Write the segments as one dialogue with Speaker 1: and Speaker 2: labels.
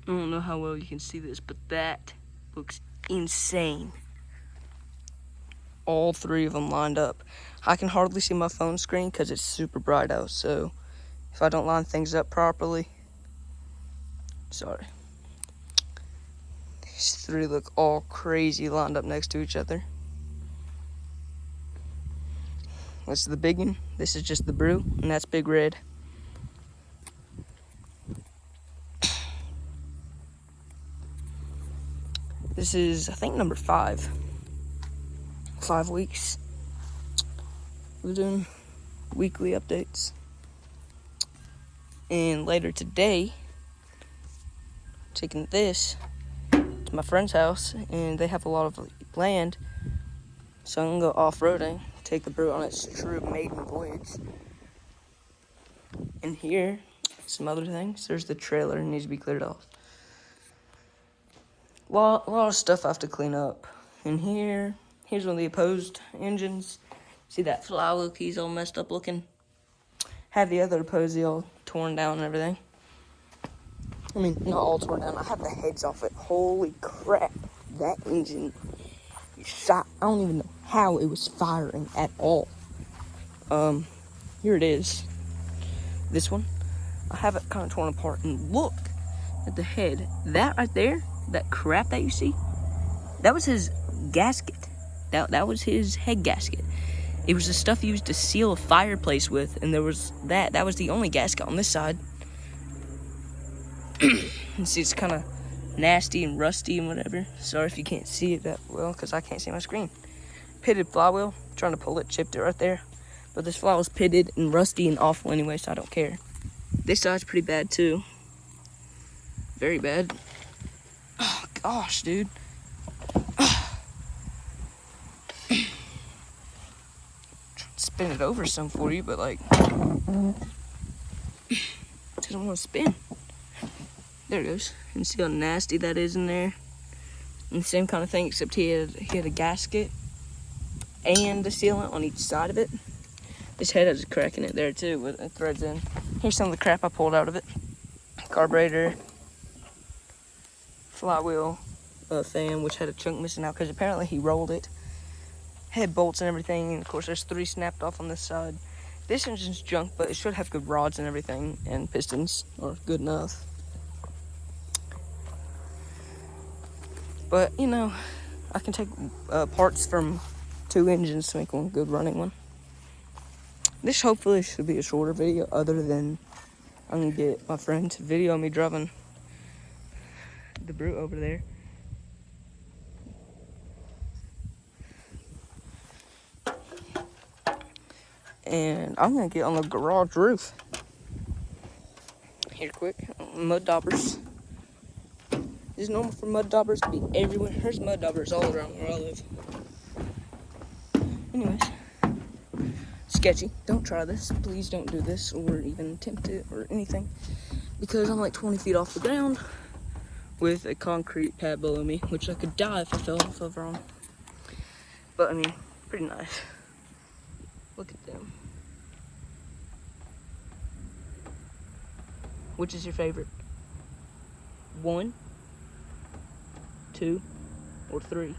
Speaker 1: I don't know how well you can see this, but that looks insane. All three of them lined up. I can hardly see my phone screen because it's super bright out, so if I don't line things up properly, sorry. These three look all crazy lined up next to each other. This is the big one, this is just the brew, and that's Big Red. This is, I think, number 5. 5 weeks. We're doing weekly updates. And later today, taking this to my friend's house, and they have a lot of land, so I'm gonna go off-roading, take the brew on its true maiden voyage. And here, some other things. There's the trailer, it needs to be cleared off. A lot of stuff I have to clean up. And here's one of the opposed engines. See that flywheel key's all messed up looking? Have the other opposed all torn down and everything. I mean, not all torn down. I have the heads off it. Holy crap. That engine shot. I don't even know how it was firing at all. Here it is. This one. I have it kind of torn apart. And look at the head. That right there, that crap that you see, that was his gasket. That was his head gasket. It was the stuff used to seal a fireplace with, and there was that was the only gasket on this side. You see, it's kind of nasty and rusty and whatever. Sorry if you can't see it that well, because I can't see my screen. Pitted flywheel, trying to pull it, chipped it right there. But this flywheel's pitted and rusty and awful anyway, so I don't care. This side's pretty bad too. Very bad. Oh gosh, dude. Spin it over some for you, but like, doesn't want to spin. There it goes. You can see how nasty that is in there. And the same kind of thing, except he had a gasket and a sealant on each side of it. This head has a crack in it there too, with it threads in. Here's some of the crap I pulled out of it. Carburetor, flywheel, fan, which had a chunk missing out because apparently he rolled it. Head bolts and everything, and of course there's 3 snapped off on this side. This engine's junk, but it should have good rods and everything, and pistons are good enough. But, you know, I can take parts from 2 engines to make one good running one. This hopefully should be a shorter video, other than I'm going to get my friend to video me driving the brute over there. And I'm going to get on the garage roof. Here quick, mud daubers. It's normal for mud daubers to be everywhere. There's mud daubers all around where I live. Anyways, sketchy. Don't try this. Please don't do this or even attempt it or anything. Because I'm like 20 feet off the ground with a concrete pad below me, which I could die if I fell off of wrong. But I mean, pretty nice. Look at them. Which is your favorite? 1, 2, or 3?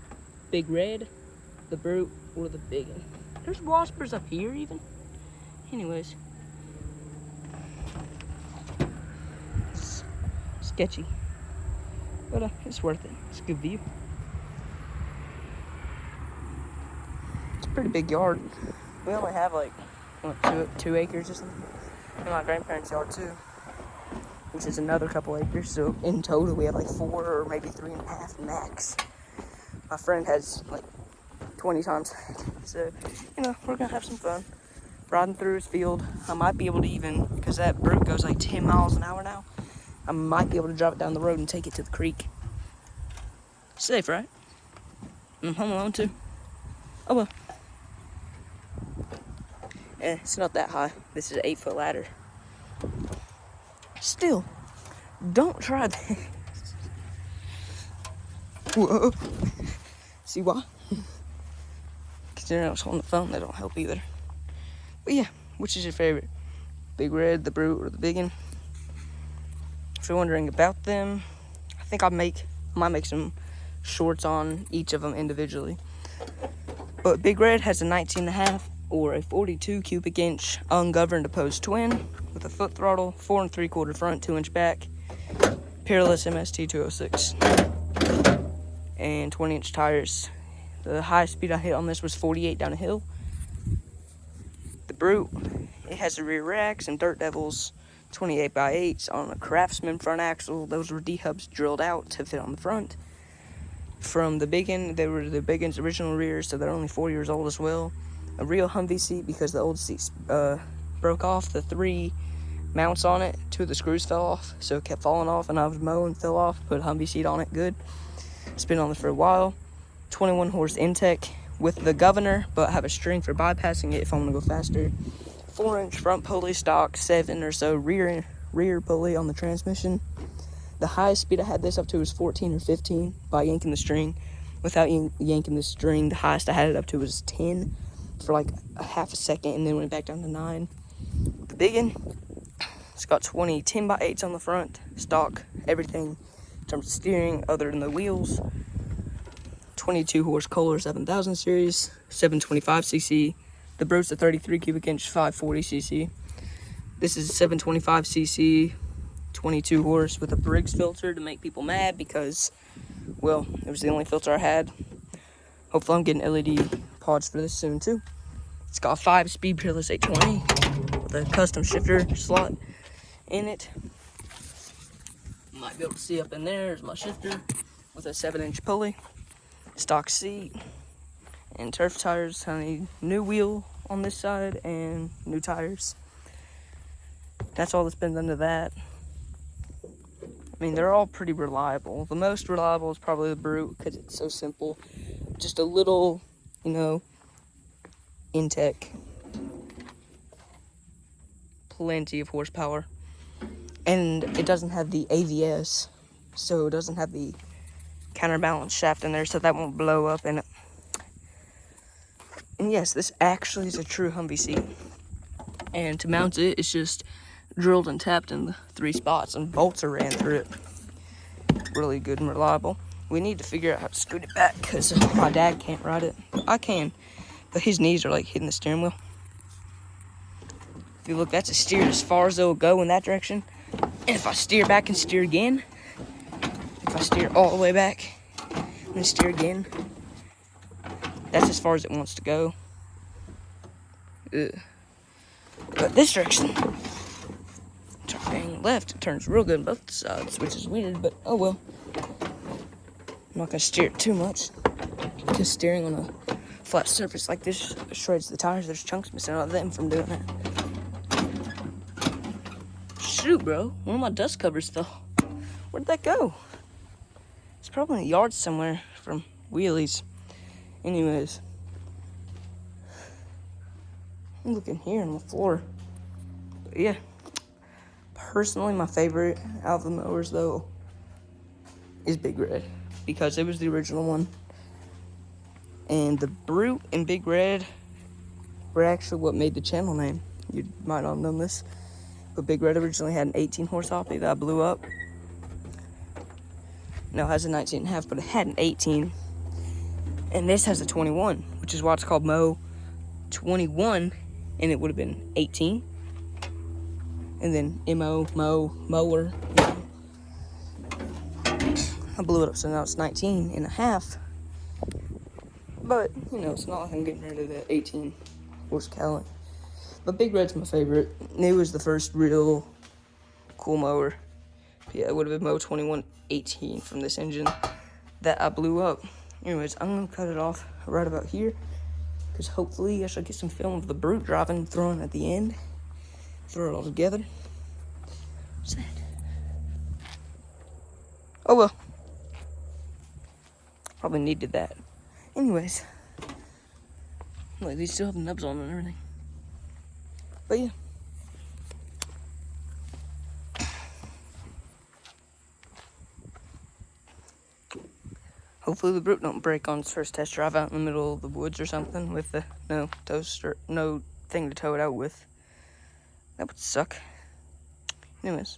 Speaker 1: Big Red, the Brute, or the Big one? There's waspers up here even. Anyways. It's sketchy. But it's worth it. It's a good view. It's a pretty big yard. We only have like, what, 2 acres or something. And my grandparents' yard too, which is another couple acres. So in total we have like 4 or maybe 3.5 max. My friend has like 20 times. So, you know, we're gonna have some fun riding through his field. I might be able to even, because that brute goes like 10 miles an hour now, I might be able to drive it down the road and take it to the creek. Safe, right? I'm home alone too. Oh well. It's not that high. This is an 8-foot ladder. Still, don't try this. Whoa. See why? Considering I was holding the phone, that don't help either. But yeah, which is your favorite? Big Red, the Brute, or the Biggin? If you're wondering about them, think I might make some shorts on each of them individually. But Big Red has a 19.5 or a 42 cubic inch ungoverned opposed twin with a foot throttle, 4 3/4 front, 2-inch back, Peerless MST 206, and 20-inch tires. The highest speed I hit on this was 48 down a hill. The Brute, it has a rear rack, some Dirt Devils 28x8s on a Craftsman front axle. Those were D-hubs drilled out to fit on the front. From the Biggin, they were the Biggin's original rears, so they're only 4 years old as well. A real Humvee seat because the old seats broke off. The 3 mounts on it, 2 of the screws fell off, so it kept falling off, and I was mowing, fell off, put a Humvee seat on it, good. It's been on there for a while. 21 horse Intech with the governor, but have a string for bypassing it if I want to go faster. 4-inch front pulley stock, 7 or so rear pulley on the transmission. The highest speed I had this up to was 14 or 15 by yanking the string. Without yanking the string, the highest I had it up to was 10 for like a half a second, and then went back down to 9. The Biggin, it's got 20 10x8s on the front, stock, everything in terms of steering other than the wheels. 22 horse Kohler 7000 series, 725cc. The Brute's a 33 cubic inch 540cc. This is 725cc, 22 horse with a Briggs filter to make people mad because, well, it was the only filter I had. Hopefully I'm getting LED pods for this soon too. It's got a 5-speed Peerless 820 with a custom shifter slot in it. You might be able to see up in there is my shifter with a 7-inch pulley, stock seat, and turf tires. I need new wheel on this side and new tires. That's all that's been done to that. I mean, they're all pretty reliable. The most reliable is probably the Brute because it's so simple. Just a little, Intech. Plenty of horsepower. And it doesn't have the AVS, so it doesn't have the counterbalance shaft in there, so that won't blow up in it. And yes, this actually is a true Humvee seat. And to mount it, it's just drilled and tapped in the 3 spots, and bolts are ran through it. Really good and reliable. We need to figure out how to scoot it back because my dad can't ride it. I can, but his knees are like hitting the steering wheel. If you look, that's a steer as far as it'll go in that direction. And if I steer back and steer again, if I steer all the way back and steer again, that's as far as it wants to go. Ugh. But this direction, turning left, it turns real good on both sides, which is weird, but oh well. I'm not gonna steer it too much, because steering on a flat surface like this shreds the tires. There's chunks missing out of them from doing that. Shoot, bro, one of my dust covers fell. Where'd that go? It's probably in the yard somewhere from wheelies. Anyways, I'm looking here on the floor. But yeah, personally, my favorite out of the mowers, though, is Big Red, because it was the original one. And the Brute and Big Red were actually what made the channel name. You might not have known this, but Big Red originally had an 18 horse Hoppy that I blew up. Now it has a 19.5, but it had an 18. And this has a 21, which is why it's called Mo 21, and it would have been 18. And then Mower. I blew it up, so now it's 19.5. But, it's not like I'm getting rid of the 18 horse Cali. But Big Red's my favorite. It was the first real cool mower. Yeah, it would have been Mo 2118 from this engine that I blew up. Anyways, I'm going to cut it off right about here, because hopefully I shall get some film of the Brute driving and throwing at the end. Throw it all together. What's that? Oh well. Probably needed that. Anyways. Look, these still have nubs on and everything. But yeah. Hopefully the Brute don't break on its first test drive out in the middle of the woods or something with the no thing to tow it out with. That would suck. Anyways.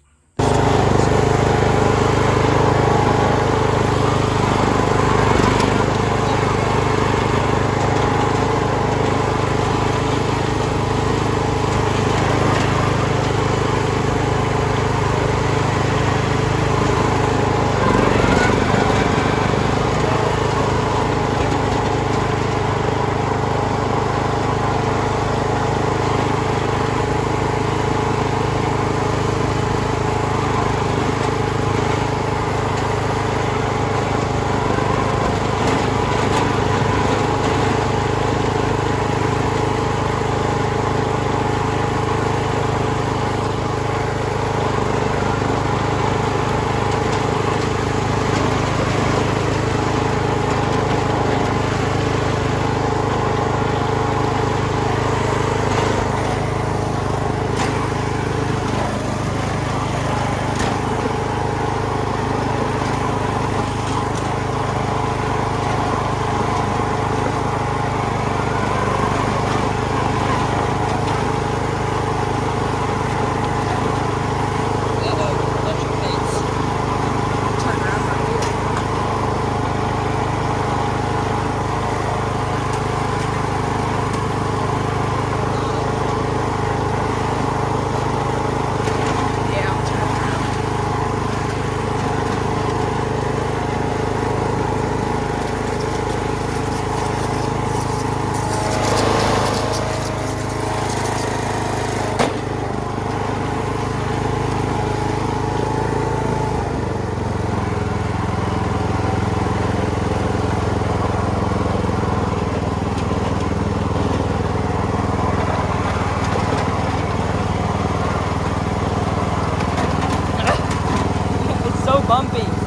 Speaker 1: so bumpy.